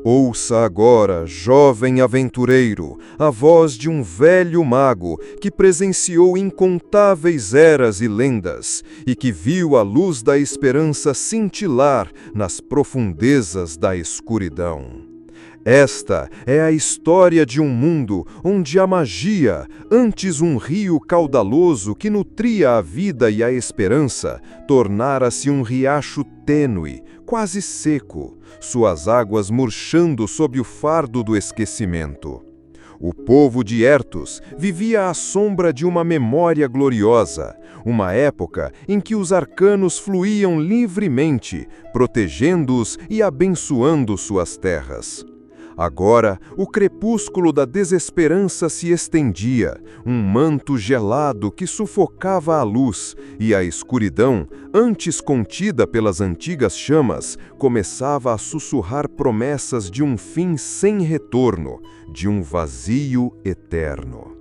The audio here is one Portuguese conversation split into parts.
Ouça agora, jovem aventureiro, a voz de um velho mago que presenciou incontáveis eras e lendas e que viu a luz da esperança cintilar nas profundezas da escuridão. Esta é a história de um mundo onde a magia, antes um rio caudaloso que nutria a vida e a esperança, tornara-se um riacho tênue, quase seco, suas águas murchando sob o fardo do esquecimento. O povo de Ertos vivia à sombra de uma memória gloriosa, uma época em que os arcanos fluíam livremente, protegendo-os e abençoando suas terras. Agora, o crepúsculo da desesperança se estendia, um manto gelado que sufocava a luz, e a escuridão, antes contida pelas antigas chamas, começava a sussurrar promessas de um fim sem retorno, de um vazio eterno.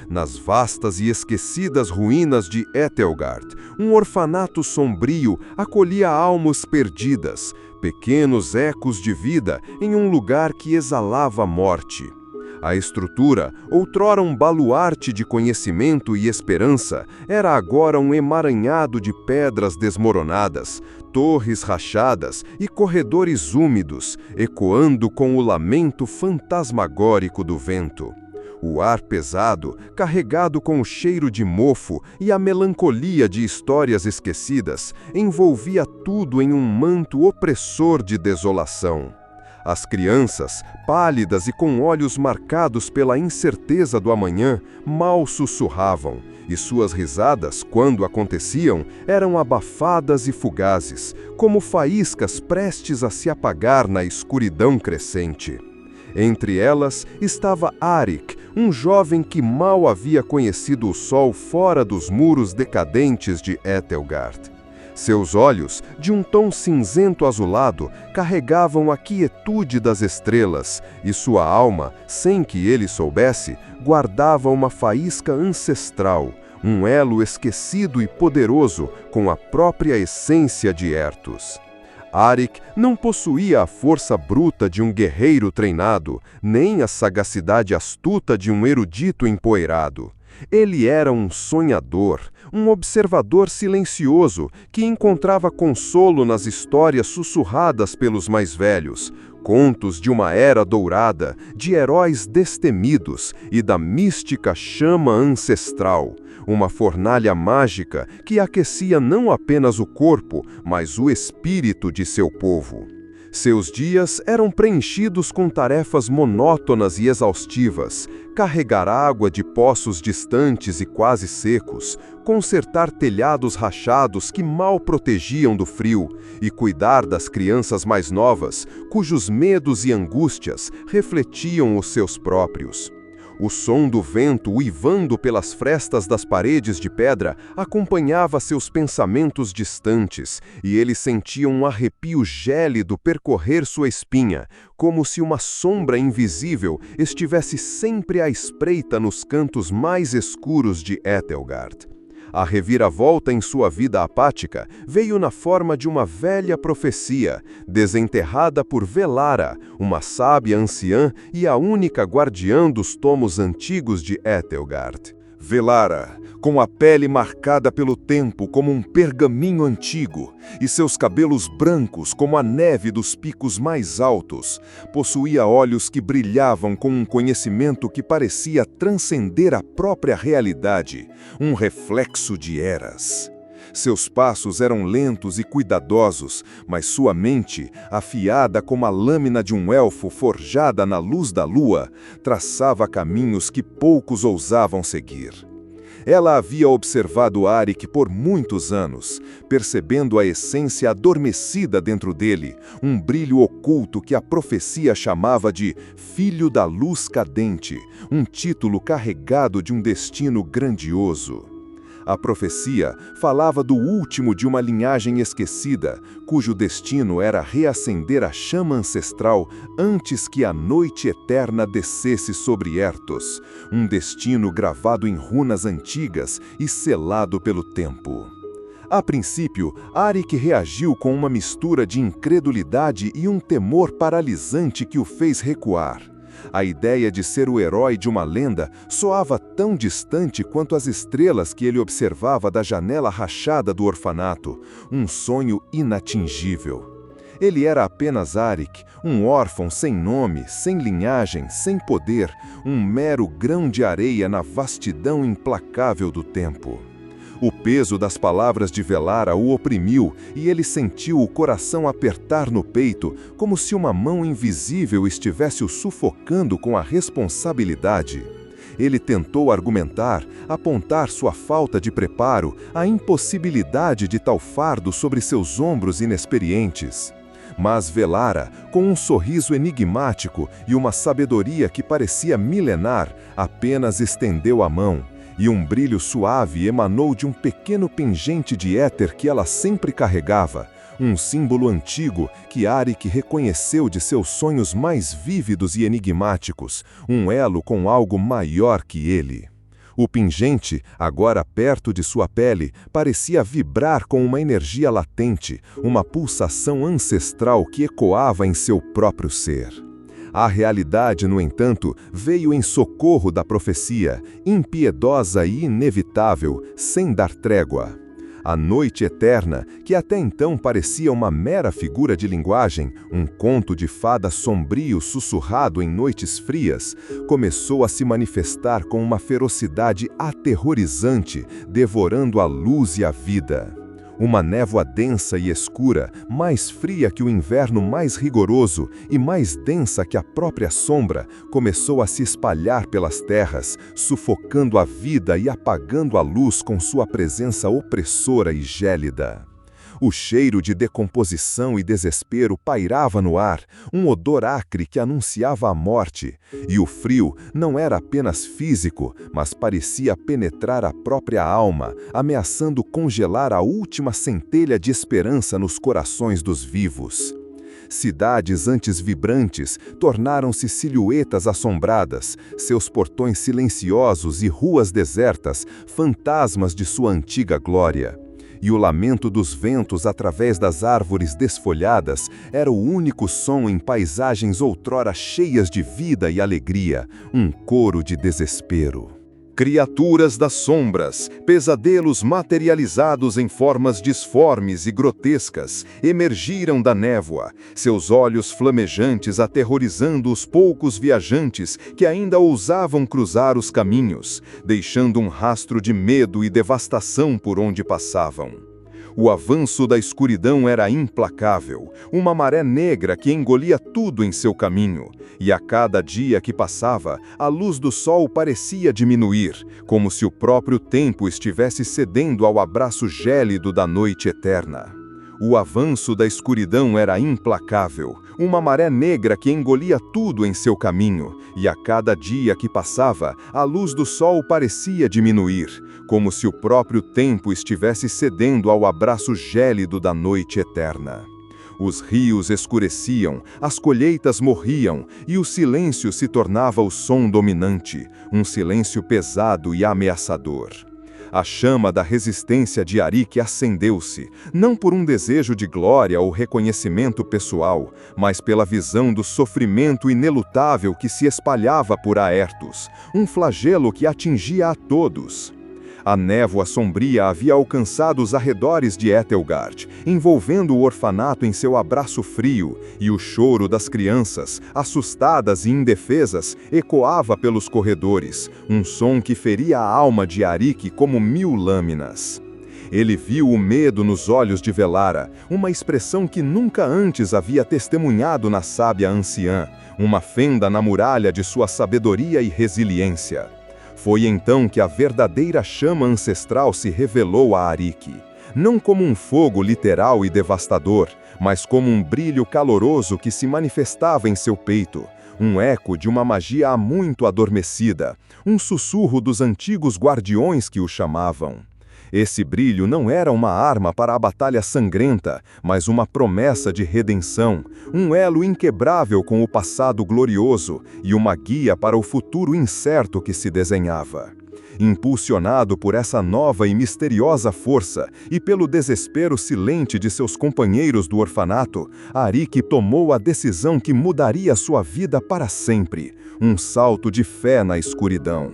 Nas vastas e esquecidas ruínas de Etelgard, um orfanato sombrio acolhia almas perdidas, pequenos ecos de vida em um lugar que exalava morte. A estrutura, outrora um baluarte de conhecimento e esperança, era agora um emaranhado de pedras desmoronadas, torres rachadas e corredores úmidos, ecoando com o lamento fantasmagórico do vento. O ar pesado, carregado com o cheiro de mofo e a melancolia de histórias esquecidas, envolvia tudo em um manto opressor de desolação. As crianças, pálidas e com olhos marcados pela incerteza do amanhã, mal sussurravam, e suas risadas, quando aconteciam, eram abafadas e fugazes, como faíscas prestes a se apagar na escuridão crescente. Entre elas estava Arik, um jovem que mal havia conhecido o sol fora dos muros decadentes de Etelgard. Seus olhos, de um tom cinzento azulado, carregavam a quietude das estrelas, e sua alma, sem que ele soubesse, guardava uma faísca ancestral, um elo esquecido e poderoso com a própria essência de Ertos. Arik não possuía a força bruta de um guerreiro treinado, nem a sagacidade astuta de um erudito empoeirado. Ele era um sonhador, um observador silencioso que encontrava consolo nas histórias sussurradas pelos mais velhos, contos de uma era dourada, de heróis destemidos e da mística chama ancestral, uma fornalha mágica que aquecia não apenas o corpo, mas o espírito de seu povo. Seus dias eram preenchidos com tarefas monótonas e exaustivas, carregar água de poços distantes e quase secos, consertar telhados rachados que mal protegiam do frio e cuidar das crianças mais novas, cujos medos e angústias refletiam os seus próprios. O som do vento uivando pelas frestas das paredes de pedra acompanhava seus pensamentos distantes, e ele sentia um arrepio gélido percorrer sua espinha, como se uma sombra invisível estivesse sempre à espreita nos cantos mais escuros de Etelgard. A reviravolta em sua vida apática veio na forma de uma velha profecia, desenterrada por Velara, uma sábia anciã e a única guardiã dos tomos antigos de Etelgard. Velara, com a pele marcada pelo tempo como um pergaminho antigo, e seus cabelos brancos como a neve dos picos mais altos, possuía olhos que brilhavam com um conhecimento que parecia transcender a própria realidade, um reflexo de eras. Seus passos eram lentos e cuidadosos, mas sua mente, afiada como a lâmina de um elfo forjada na luz da lua, traçava caminhos que poucos ousavam seguir. Ela havia observado Arik por muitos anos, percebendo a essência adormecida dentro dele, um brilho oculto que a profecia chamava de Filho da Luz Cadente, um título carregado de um destino grandioso. A profecia falava do último de uma linhagem esquecida, cujo destino era reacender a chama ancestral antes que a noite eterna descesse sobre Ertos, um destino gravado em runas antigas e selado pelo tempo. A princípio, Arik reagiu com uma mistura de incredulidade e um temor paralisante que o fez recuar. A ideia de ser o herói de uma lenda soava tão distante quanto as estrelas que ele observava da janela rachada do orfanato, um sonho inatingível. Ele era apenas Arik, um órfão sem nome, sem linhagem, sem poder, um mero grão de areia na vastidão implacável do tempo. O peso das palavras de Velara o oprimiu e ele sentiu o coração apertar no peito, como se uma mão invisível estivesse o sufocando com a responsabilidade. Ele tentou argumentar, apontar sua falta de preparo, a impossibilidade de tal fardo sobre seus ombros inexperientes. Mas Velara, com um sorriso enigmático e uma sabedoria que parecia milenar, apenas estendeu a mão, e um brilho suave emanou de um pequeno pingente de éter que ela sempre carregava, um símbolo antigo que Arik reconheceu de seus sonhos mais vívidos e enigmáticos, um elo com algo maior que ele. O pingente, agora perto de sua pele, parecia vibrar com uma energia latente, uma pulsação ancestral que ecoava em seu próprio ser. A realidade, no entanto, veio em socorro da profecia, impiedosa e inevitável, sem dar trégua. A noite eterna, que até então parecia uma mera figura de linguagem, um conto de fada sombrio sussurrado em noites frias, começou a se manifestar com uma ferocidade aterrorizante, devorando a luz e a vida. Uma névoa densa e escura, mais fria que o inverno mais rigoroso e mais densa que a própria sombra, começou a se espalhar pelas terras, sufocando a vida e apagando a luz com sua presença opressora e gélida. O cheiro de decomposição e desespero pairava no ar, um odor acre que anunciava a morte, e o frio não era apenas físico, mas parecia penetrar a própria alma, ameaçando congelar a última centelha de esperança nos corações dos vivos. Cidades antes vibrantes tornaram-se silhuetas assombradas, seus portões silenciosos e ruas desertas, fantasmas de sua antiga glória. E o lamento dos ventos através das árvores desfolhadas era o único som em paisagens outrora cheias de vida e alegria, um coro de desespero. Criaturas das sombras, pesadelos materializados em formas disformes e grotescas, emergiram da névoa, seus olhos flamejantes aterrorizando os poucos viajantes que ainda ousavam cruzar os caminhos, deixando um rastro de medo e devastação por onde passavam. O avanço da escuridão era implacável, uma maré negra que engolia tudo em seu caminho, e a cada dia que passava, a luz do sol parecia diminuir, como se o próprio tempo estivesse cedendo ao abraço gélido da noite eterna. O avanço da escuridão era implacável, uma maré negra que engolia tudo em seu caminho, e a cada dia que passava, a luz do sol parecia diminuir, como se o próprio tempo estivesse cedendo ao abraço gélido da noite eterna. Os rios escureciam, as colheitas morriam, e o silêncio se tornava o som dominante, um silêncio pesado e ameaçador. A chama da resistência de Arik acendeu-se, não por um desejo de glória ou reconhecimento pessoal, mas pela visão do sofrimento inelutável que se espalhava por Aerthus, um flagelo que atingia a todos. A névoa sombria havia alcançado os arredores de Etelgard, envolvendo o orfanato em seu abraço frio, e o choro das crianças, assustadas e indefesas, ecoava pelos corredores, um som que feria a alma de Arik como 1000 lâminas. Ele viu o medo nos olhos de Velara, uma expressão que nunca antes havia testemunhado na sábia anciã, uma fenda na muralha de sua sabedoria e resiliência. Foi então que a verdadeira chama ancestral se revelou a Arik, não como um fogo literal e devastador, mas como um brilho caloroso que se manifestava em seu peito, um eco de uma magia há muito adormecida, um sussurro dos antigos guardiões que o chamavam. Esse brilho não era uma arma para a batalha sangrenta, mas uma promessa de redenção, um elo inquebrável com o passado glorioso e uma guia para o futuro incerto que se desenhava. Impulsionado por essa nova e misteriosa força e pelo desespero silente de seus companheiros do orfanato, Arik tomou a decisão que mudaria sua vida para sempre, um salto de fé na escuridão.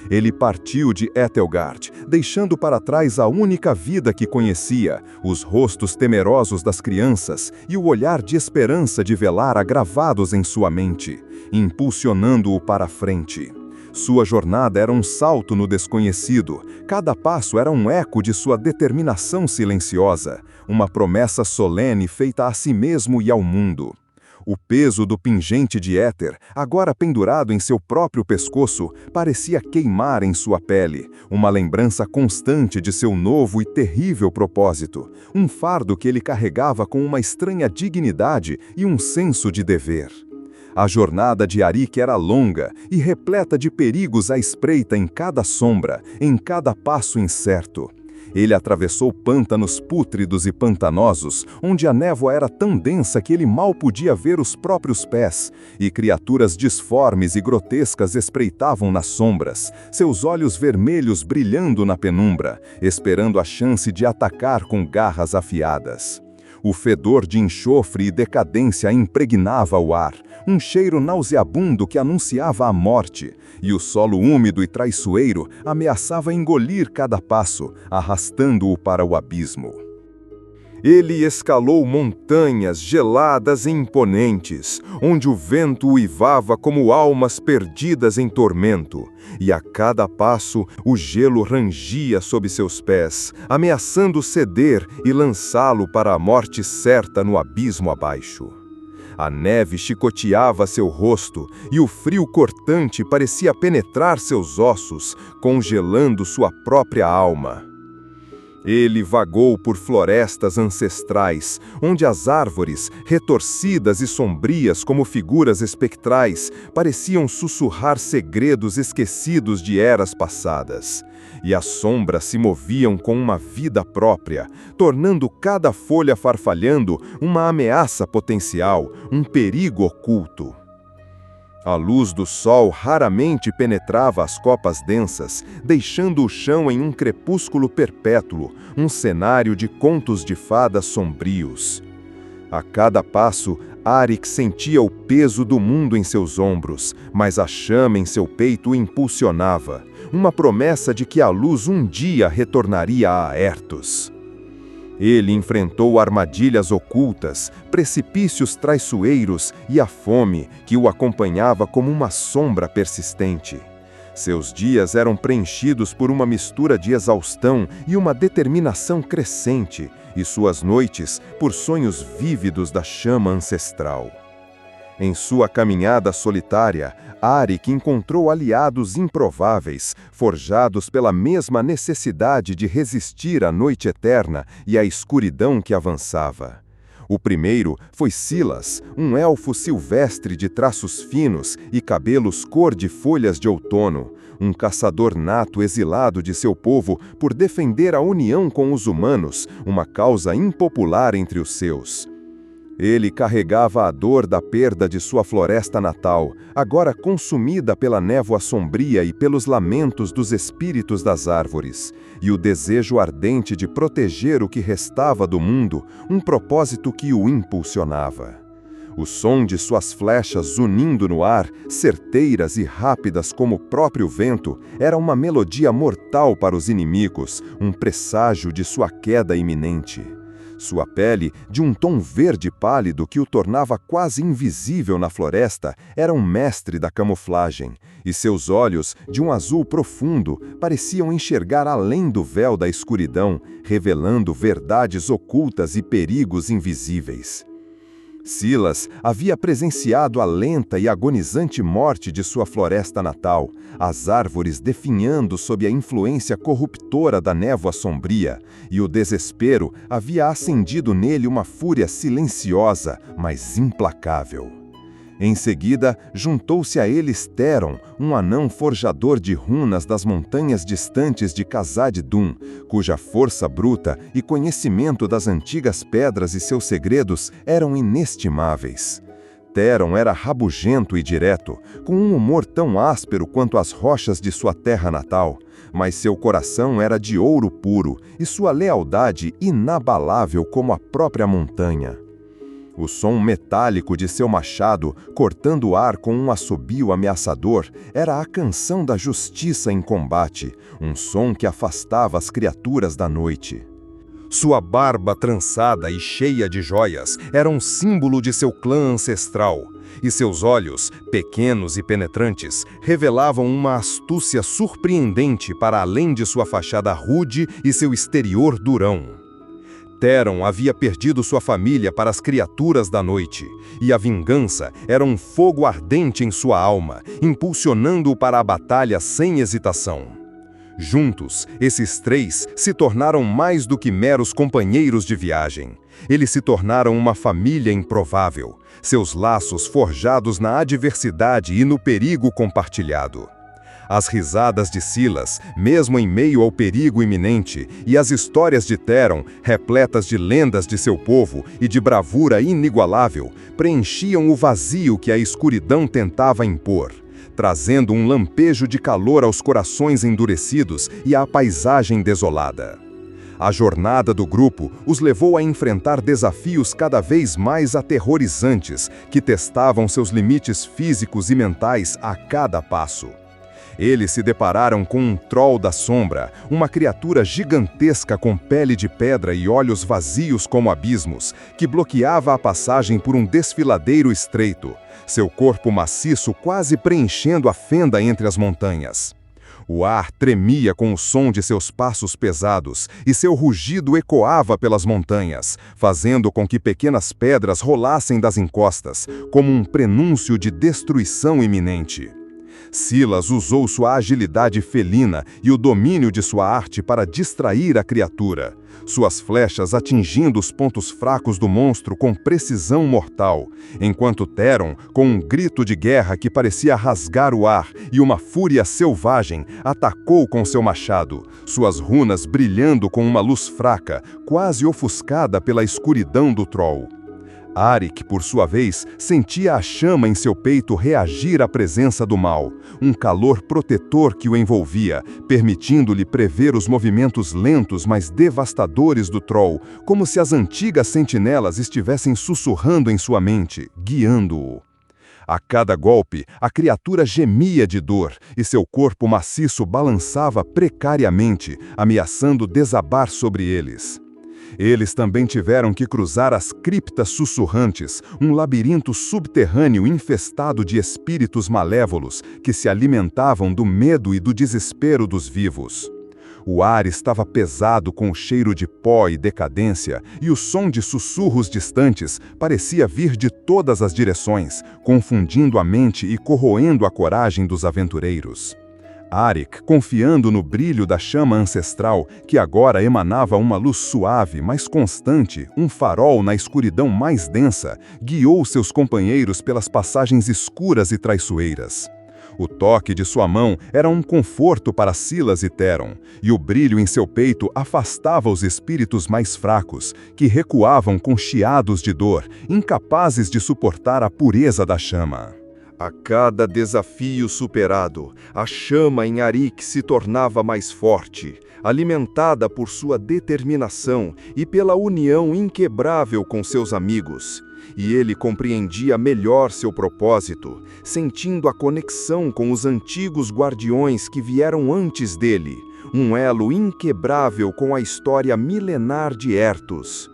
Ele partiu de Etelgard, deixando para trás a única vida que conhecia, os rostos temerosos das crianças e o olhar de esperança de Velara gravados em sua mente, impulsionando-o para a frente. Sua jornada era um salto no desconhecido, cada passo era um eco de sua determinação silenciosa, uma promessa solene feita a si mesmo e ao mundo. O peso do pingente de éter, agora pendurado em seu próprio pescoço, parecia queimar em sua pele, uma lembrança constante de seu novo e terrível propósito, um fardo que ele carregava com uma estranha dignidade e um senso de dever. A jornada de Arik era longa e repleta de perigos à espreita em cada sombra, em cada passo incerto. Ele atravessou pântanos pútridos e pantanosos, onde a névoa era tão densa que ele mal podia ver os próprios pés, e criaturas disformes e grotescas espreitavam nas sombras, seus olhos vermelhos brilhando na penumbra, esperando a chance de atacar com garras afiadas. O fedor de enxofre e decadência impregnava o ar, um cheiro nauseabundo que anunciava a morte, e o solo úmido e traiçoeiro ameaçava engolir cada passo, arrastando-o para o abismo. Ele escalou montanhas geladas e imponentes, onde o vento uivava como almas perdidas em tormento, e a cada passo o gelo rangia sob seus pés, ameaçando ceder e lançá-lo para a morte certa no abismo abaixo. A neve chicoteava seu rosto, e o frio cortante parecia penetrar seus ossos, congelando sua própria alma. Ele vagou por florestas ancestrais, onde as árvores, retorcidas e sombrias como figuras espectrais, pareciam sussurrar segredos esquecidos de eras passadas. E as sombras se moviam com uma vida própria, tornando cada folha farfalhando uma ameaça potencial, um perigo oculto. A luz do sol raramente penetrava as copas densas, deixando o chão em um crepúsculo perpétuo, um cenário de contos de fadas sombrios. A cada passo, Arik sentia o peso do mundo em seus ombros, mas a chama em seu peito o impulsionava, uma promessa de que a luz um dia retornaria a Ertos. Ele enfrentou armadilhas ocultas, precipícios traiçoeiros e a fome que o acompanhava como uma sombra persistente. Seus dias eram preenchidos por uma mistura de exaustão e uma determinação crescente, e suas noites por sonhos vívidos da chama ancestral. Em sua caminhada solitária, Arik encontrou aliados improváveis, forjados pela mesma necessidade de resistir à noite eterna e à escuridão que avançava. O primeiro foi Silas, um elfo silvestre de traços finos e cabelos cor de folhas de outono, um caçador nato exilado de seu povo por defender a união com os humanos, uma causa impopular entre os seus. Ele carregava a dor da perda de sua floresta natal, agora consumida pela névoa sombria e pelos lamentos dos espíritos das árvores, e o desejo ardente de proteger o que restava do mundo, um propósito que o impulsionava. O som de suas flechas zunindo no ar, certeiras e rápidas como o próprio vento, era uma melodia mortal para os inimigos, um presságio de sua queda iminente. Sua pele, de um tom verde pálido que o tornava quase invisível na floresta, era um mestre da camuflagem, e seus olhos, de um azul profundo, pareciam enxergar além do véu da escuridão, revelando verdades ocultas e perigos invisíveis. Silas havia presenciado a lenta e agonizante morte de sua floresta natal, as árvores definhando sob a influência corruptora da névoa sombria, e o desespero havia acendido nele uma fúria silenciosa, mas implacável. Em seguida, juntou-se a eles Theron, um anão forjador de runas das montanhas distantes de Khazad-dûm, cuja força bruta e conhecimento das antigas pedras e seus segredos eram inestimáveis. Theron era rabugento e direto, com um humor tão áspero quanto as rochas de sua terra natal, mas seu coração era de ouro puro e sua lealdade inabalável como a própria montanha. O som metálico de seu machado, cortando o ar com um assobio ameaçador, era a canção da justiça em combate, um som que afastava as criaturas da noite. Sua barba trançada e cheia de joias era um símbolo de seu clã ancestral, e seus olhos, pequenos e penetrantes, revelavam uma astúcia surpreendente para além de sua fachada rude e seu exterior durão. Theron havia perdido sua família para as criaturas da noite, e a vingança era um fogo ardente em sua alma, impulsionando-o para a batalha sem hesitação. Juntos, esses três se tornaram mais do que meros companheiros de viagem. Eles se tornaram uma família improvável, seus laços forjados na adversidade e no perigo compartilhado. As risadas de Silas, mesmo em meio ao perigo iminente, e as histórias de Theron, repletas de lendas de seu povo e de bravura inigualável, preenchiam o vazio que a escuridão tentava impor, trazendo um lampejo de calor aos corações endurecidos e à paisagem desolada. A jornada do grupo os levou a enfrentar desafios cada vez mais aterrorizantes, que testavam seus limites físicos e mentais a cada passo. Eles se depararam com um Troll da Sombra, uma criatura gigantesca com pele de pedra e olhos vazios como abismos, que bloqueava a passagem por um desfiladeiro estreito, seu corpo maciço quase preenchendo a fenda entre as montanhas. O ar tremia com o som de seus passos pesados e seu rugido ecoava pelas montanhas, fazendo com que pequenas pedras rolassem das encostas, como um prenúncio de destruição iminente. Silas usou sua agilidade felina e o domínio de sua arte para distrair a criatura, suas flechas atingindo os pontos fracos do monstro com precisão mortal, enquanto Theron, com um grito de guerra que parecia rasgar o ar e uma fúria selvagem, atacou com seu machado, suas runas brilhando com uma luz fraca, quase ofuscada pela escuridão do Troll. Arik, por sua vez, sentia a chama em seu peito reagir à presença do mal, um calor protetor que o envolvia, permitindo-lhe prever os movimentos lentos, mas devastadores do Troll, como se as antigas sentinelas estivessem sussurrando em sua mente, guiando-o. A cada golpe, a criatura gemia de dor e seu corpo maciço balançava precariamente, ameaçando desabar sobre eles. Eles também tiveram que cruzar as criptas sussurrantes, um labirinto subterrâneo infestado de espíritos malévolos que se alimentavam do medo e do desespero dos vivos. O ar estava pesado com o cheiro de pó e decadência, e o som de sussurros distantes parecia vir de todas as direções, confundindo a mente e corroendo a coragem dos aventureiros. Arik, confiando no brilho da chama ancestral, que agora emanava uma luz suave, mas constante, um farol na escuridão mais densa, guiou seus companheiros pelas passagens escuras e traiçoeiras. O toque de sua mão era um conforto para Silas e Theron, e o brilho em seu peito afastava os espíritos mais fracos, que recuavam com chiados de dor, incapazes de suportar a pureza da chama. A cada desafio superado, a chama em Arik se tornava mais forte, alimentada por sua determinação e pela união inquebrável com seus amigos. E ele compreendia melhor seu propósito, sentindo a conexão com os antigos guardiões que vieram antes dele, um elo inquebrável com a história milenar de Ertus.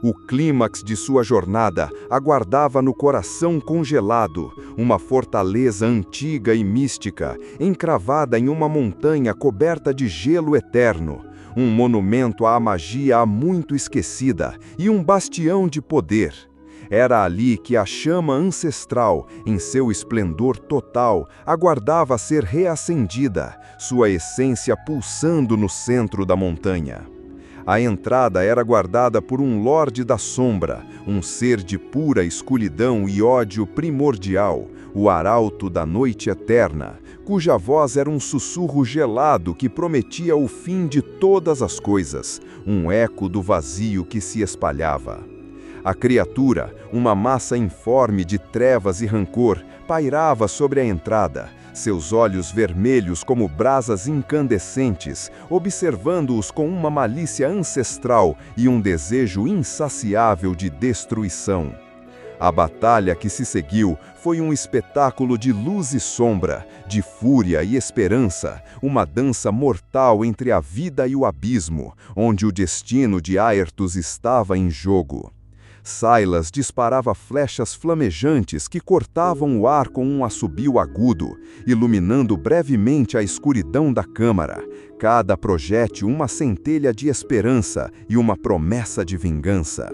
O clímax de sua jornada aguardava no coração congelado, uma fortaleza antiga e mística, encravada em uma montanha coberta de gelo eterno, um monumento à magia há muito esquecida e um bastião de poder. Era ali que a chama ancestral, em seu esplendor total, aguardava ser reacendida, sua essência pulsando no centro da montanha. A entrada era guardada por um Lorde da Sombra, um ser de pura escuridão e ódio primordial, o Arauto da Noite Eterna, cuja voz era um sussurro gelado que prometia o fim de todas as coisas, um eco do vazio que se espalhava. A criatura, uma massa informe de trevas e rancor, pairava sobre a entrada, seus olhos vermelhos como brasas incandescentes, observando-os com uma malícia ancestral e um desejo insaciável de destruição. A batalha que se seguiu foi um espetáculo de luz e sombra, de fúria e esperança, uma dança mortal entre a vida e o abismo, onde o destino de Aertus estava em jogo. Sylas disparava flechas flamejantes que cortavam o ar com um assobio agudo, iluminando brevemente a escuridão da câmara, cada projétil uma centelha de esperança e uma promessa de vingança.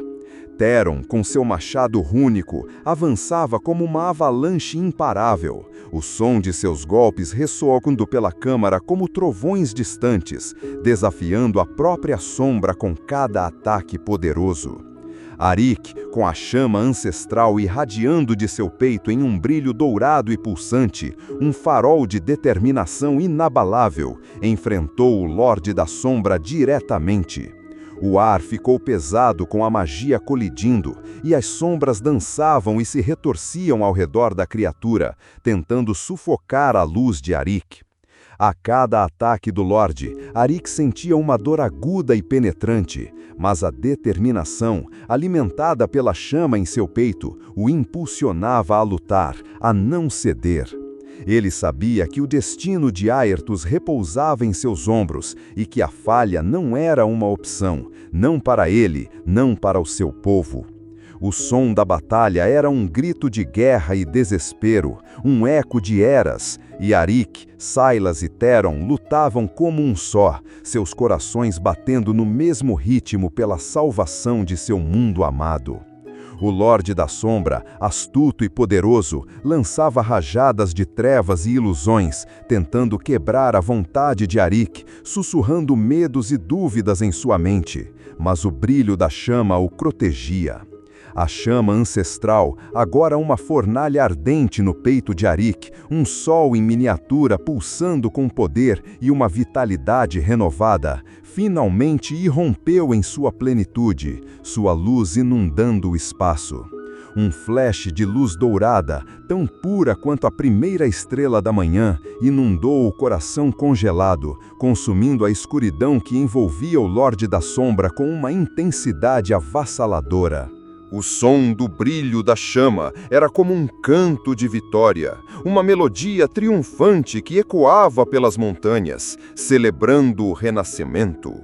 Theron, com seu machado rúnico, avançava como uma avalanche imparável. O som de seus golpes ressoando pela câmara como trovões distantes, desafiando a própria sombra com cada ataque poderoso. Arik, com a chama ancestral irradiando de seu peito em um brilho dourado e pulsante, um farol de determinação inabalável, enfrentou o Lorde da Sombra diretamente. O ar ficou pesado com a magia colidindo, e as sombras dançavam e se retorciam ao redor da criatura, tentando sufocar a luz de Arik. A cada ataque do Lorde, Arik sentia uma dor aguda e penetrante, mas a determinação, alimentada pela chama em seu peito, o impulsionava a lutar, a não ceder. Ele sabia que o destino de Aertus repousava em seus ombros e que a falha não era uma opção, não para ele, não para o seu povo. O som da batalha era um grito de guerra e desespero, um eco de eras, e Arik, Sylas e Theron lutavam como um só, seus corações batendo no mesmo ritmo pela salvação de seu mundo amado. O Lorde da Sombra, astuto e poderoso, lançava rajadas de trevas e ilusões, tentando quebrar a vontade de Arik, sussurrando medos e dúvidas em sua mente, mas o brilho da chama o protegia. A chama ancestral, agora uma fornalha ardente no peito de Arik, um sol em miniatura pulsando com poder e uma vitalidade renovada, finalmente irrompeu em sua plenitude, sua luz inundando o espaço. Um flash de luz dourada, tão pura quanto a primeira estrela da manhã, inundou o coração congelado, consumindo a escuridão que envolvia o Lorde da Sombra com uma intensidade avassaladora. O som do brilho da chama era como um canto de vitória, uma melodia triunfante que ecoava pelas montanhas, celebrando o renascimento.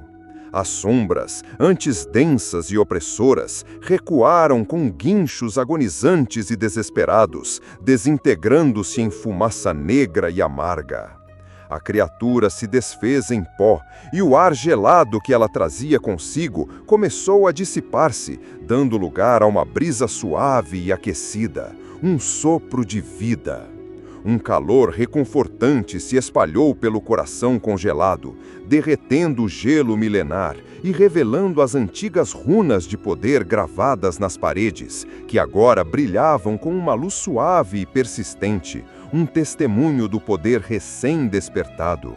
As sombras, antes densas e opressoras, recuaram com guinchos agonizantes e desesperados, desintegrando-se em fumaça negra e amarga. A criatura se desfez em pó, e o ar gelado que ela trazia consigo começou a dissipar-se, dando lugar a uma brisa suave e aquecida, um sopro de vida. Um calor reconfortante se espalhou pelo coração congelado, derretendo o gelo milenar e revelando as antigas runas de poder gravadas nas paredes, que agora brilhavam com uma luz suave e persistente, um testemunho do poder recém-despertado.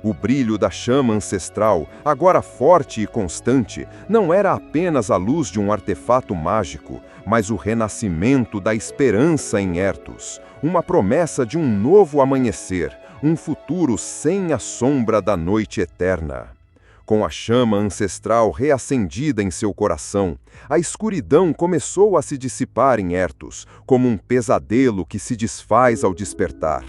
O brilho da chama ancestral, agora forte e constante, não era apenas a luz de um artefato mágico, mas o renascimento da esperança em Ertus, uma promessa de um novo amanhecer, um futuro sem a sombra da noite eterna. Com a chama ancestral reacendida em seu coração, a escuridão começou a se dissipar em Ertus, como um pesadelo que se desfaz ao despertar.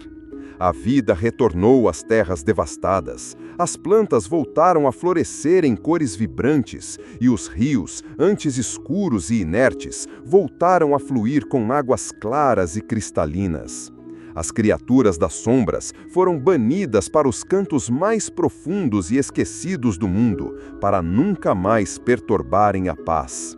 A vida retornou às terras devastadas, as plantas voltaram a florescer em cores vibrantes, e os rios, antes escuros e inertes, voltaram a fluir com águas claras e cristalinas. As criaturas das sombras foram banidas para os cantos mais profundos e esquecidos do mundo, para nunca mais perturbarem a paz.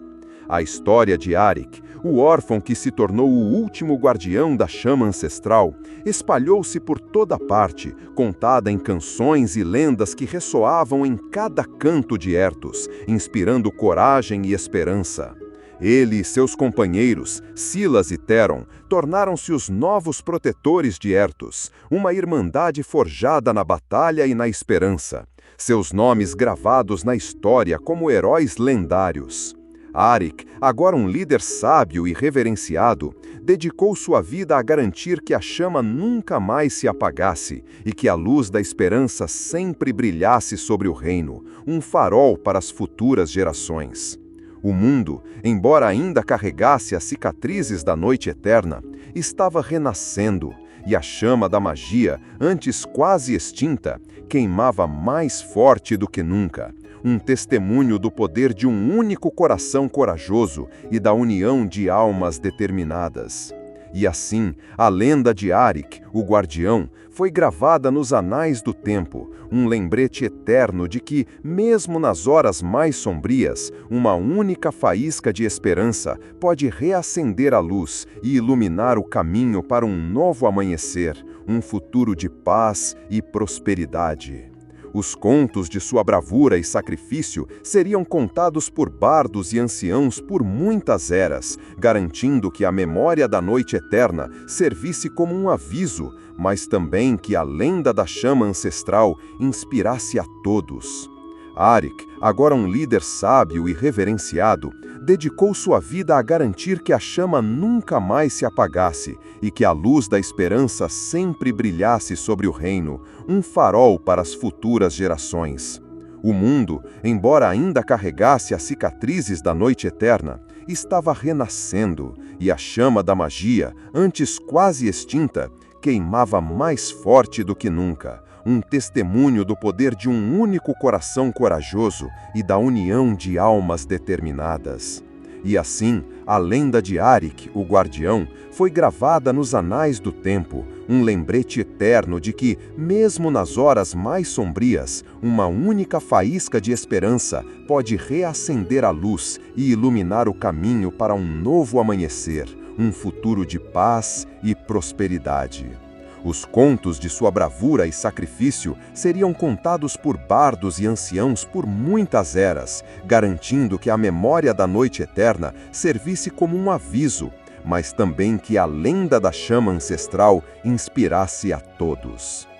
A história de Arik, o órfão que se tornou o último guardião da chama ancestral, espalhou-se por toda parte, contada em canções e lendas que ressoavam em cada canto de Ertus, inspirando coragem e esperança. Ele e seus companheiros, Sylas e Theron, tornaram-se os novos protetores de Ertus, uma irmandade forjada na batalha e na esperança, seus nomes gravados na história como heróis lendários. Arik, agora um líder sábio e reverenciado, dedicou sua vida a garantir que a chama nunca mais se apagasse e que a luz da esperança sempre brilhasse sobre o reino, um farol para as futuras gerações. O mundo, embora ainda carregasse as cicatrizes da noite eterna, estava renascendo, e a chama da magia, antes quase extinta, queimava mais forte do que nunca, um testemunho do poder de um único coração corajoso e da união de almas determinadas. E assim, a lenda de Arik, o guardião, foi gravada nos anais do tempo, um lembrete eterno de que, mesmo nas horas mais sombrias, uma única faísca de esperança pode reacender a luz e iluminar o caminho para um novo amanhecer, um futuro de paz e prosperidade. Os contos de sua bravura e sacrifício seriam contados por bardos e anciãos por muitas eras, garantindo que a memória da noite eterna servisse como um aviso, mas também que a lenda da chama ancestral inspirasse a todos. Arik, agora um líder sábio e reverenciado, dedicou sua vida a garantir que a chama nunca mais se apagasse e que a luz da esperança sempre brilhasse sobre o reino, um farol para as futuras gerações. O mundo, embora ainda carregasse as cicatrizes da noite eterna, estava renascendo, e a chama da magia, antes quase extinta, queimava mais forte do que nunca, um testemunho do poder de um único coração corajoso e da união de almas determinadas. E assim, a lenda de Arik, o guardião, foi gravada nos anais do tempo, um lembrete eterno de que, mesmo nas horas mais sombrias, uma única faísca de esperança pode reacender a luz e iluminar o caminho para um novo amanhecer, um futuro de paz e prosperidade. Os contos de sua bravura e sacrifício seriam contados por bardos e anciãos por muitas eras, garantindo que a memória da noite eterna servisse como um aviso, mas também que a lenda da chama ancestral inspirasse a todos.